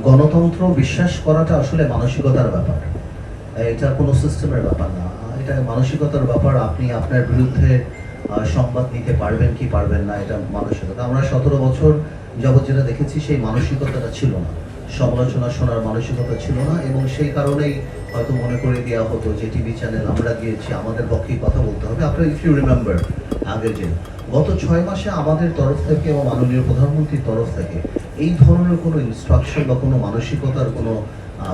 গণতন্ত্র বিশ্বাস করাটা আসলে মানসিকতার ব্যাপার, এটা কোনো সিস্টেমের ব্যাপার না, এটা মানসিকতার ব্যাপার। আপনি আপনার বিরুদ্ধে সংবাদ নিতে পারবেন কি পারবেন না, এটা মানসিকতা। আমরা 17 বছর যাবৎ যেটা দেখেছি সেই মানসিকতাটা ছিল না, সমালোচনা শোনার মানসিকতা ছিল না, এবং সেই কারণেই হয়তো মনে করে দেওয়া হতো যে টিভি চ্যানেল আমরা গিয়েছি, আমাদের পক্ষেই কথা বলতে হবে। আপনার ইফ ইউ রিমেম্বার আগের যে গত 6 মাসে আমাদের তরফ থেকে এবং মাননীয় প্রধানমন্ত্রীর তরফ থেকে এই ধরনের কোনো ইনস্ট্রাকশন বা কোনো মানসিকতার কোনো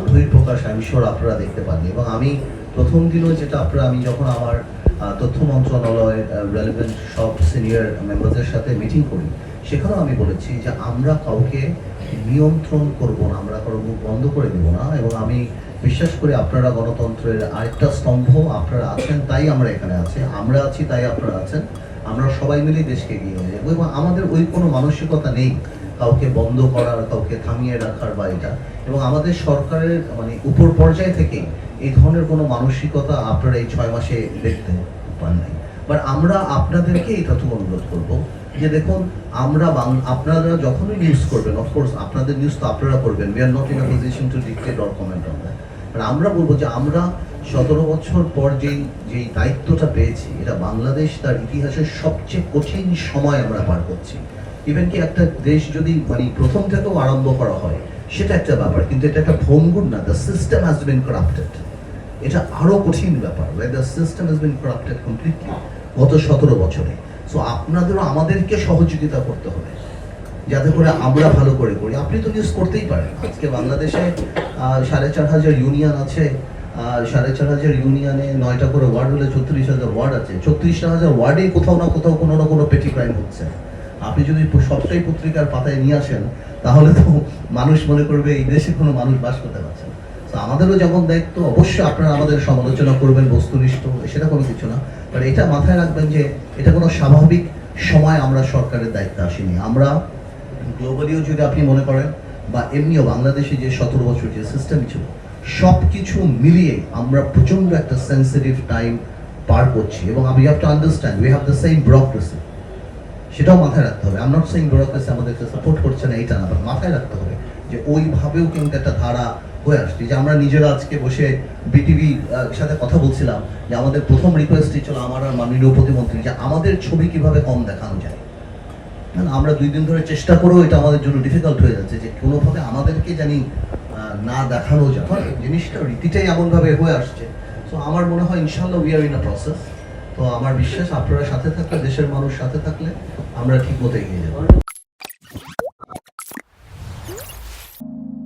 বহিঃপ্রকাশ আমি শিওর আপনারা দেখতে পাননি। এবং আমি প্রথম দিনও যেটা আমি যখন আমার তথ্য মন্ত্রণালয়ের রেলেভেন্ট সব সিনিয়র মেম্বারদের সাথে মিটিং করি, সেখানেও আমি বলেছি যে আমরা কাউকে নিয়ন্ত্রণ করব না, আমরা কারো মুখ বন্ধ করে দেব না। এবং আমি বিশ্বাস করি আপনারা গণতন্ত্রের আরেকটা স্তম্ভ, আপনারা আছেন তাই আমরা এখানে আছি, আমরা আছি তাই আপনারা আছেন, আমরা সবাই মিলে দেশকে এগিয়ে নিয়ে যাবো। এবং আমাদের ওই কোনো মানসিকতা নেই কাউকে বন্ধ করার, কাউকে থামিয়ে রাখার বা এটা। এবং আমাদের সরকারের মানে উপর পর্যায় থেকে এই ধরনের কোনো মানসিকতা আপনারা এই 6 মাসে দেখতে পান নাই। বাট আমরা আপনাদেরকে এইটুকু অনুরোধ করবো যে দেখুন, আপনারা যখনই নিউজ করবেন, অফকোর্স আপনাদের নিউজ তো আপনারা করবেন, we are not in a position to dictate or comment on that. But আমরা বলবো যে আমরা 17 বছর পর যেই দায়িত্বটা পেয়েছি, এটা বাংলাদেশ তার ইতিহাসের সবচেয়ে কঠিন সময় আমরা পার করছি। ইভেন কি একটা দেশ যদি মানে প্রথম থেকেও আরম্ভ করা হয় সেটা একটা ব্যাপার, কিন্তু এটা একটা ভঙ্গুর না, the system has been corrupted, এটা আরো কঠিন ব্যাপার, the system has been corrupted completely গত 17 বছরে। সো আপনাদেরও আমাদেরকে সহযোগিতা করতে হবে যাতে করে আমরা ভালো করে করি। আপনি তো নিউজ করতেই পারেন, আজকে বাংলাদেশে 4,500 ইউনিয়ন আছে, 4,500 ইউনিয়নে 9টা করে ওয়ার্ড হলে 36,000 ওয়ার্ড আছে, 36,000 ওয়ার্ডেই কোথাও না কোথাও কোনো না কোনো পেটি ক্রাইম হচ্ছে। আপনি যদি সবটাই পত্রিকার পাতায় নিয়ে আসেন তাহলে তো মানুষ মনে করবে এই দেশে কোনো মানুষ বাস করতে পারছে না। তো আমাদেরও যেমন দায়িত্ব, অবশ্যই আপনারা আমাদের সমালোচনা করবেন বস্তুনিষ্ঠ, সেটা কোনো কিছু না, বাট এটা মাথায় রাখবেন যে এটা কোনো স্বাভাবিক সময় আমরা সরকারের দায়িত্বে আসিনি। আমরা গ্লোবালিও যদি আপনি মনে করেন বা এমনিও বাংলাদেশে যে 17 বছর যে সিস্টেম ছিল, সব কিছু মিলিয়ে আমরা প্রচন্ড একটা সেন্সিটিভ টাইম পার করছি। এবং we have to understand we have the same bureaucracy, সেটাও মাথায় রাখতে হবে। আমরা সেইম ব্যুরোক্রেসি আমাদেরকে সাপোর্ট করছে না এইটা না, মাথায় রাখতে হবে যে ওইভাবেও কিন্তু একটা ধারা হয়ে আসছে। যে আমরা নিজেরা আজকে বসে বিটিভি সাথে কথা বলছিলাম যে আমাদের প্রথম রিকোয়েস্টই ছিল আমার আর মাননীয় প্রতিমন্ত্রী যে আমাদের ছবি কিভাবে কম দেখানো যায়। আমরা 2 দিন ধরে চেষ্টা করেও এটা আমাদের জন্য ডিফিকাল্ট হয়ে যাচ্ছে যে কোনোভাবে আমাদেরকে জানি না দেখানো যায়, জিনিসটা রীতিটাই এমনভাবে হয়ে আসছে। সো আমার মনে হয় ইনশাল্লাহ we are in a process. তো আমার বিশ্বাস আপনারা সাথে থাকলে, দেশের মানুষ সাথে থাকলে আমরা ঠিক মতো এগিয়ে যাবো।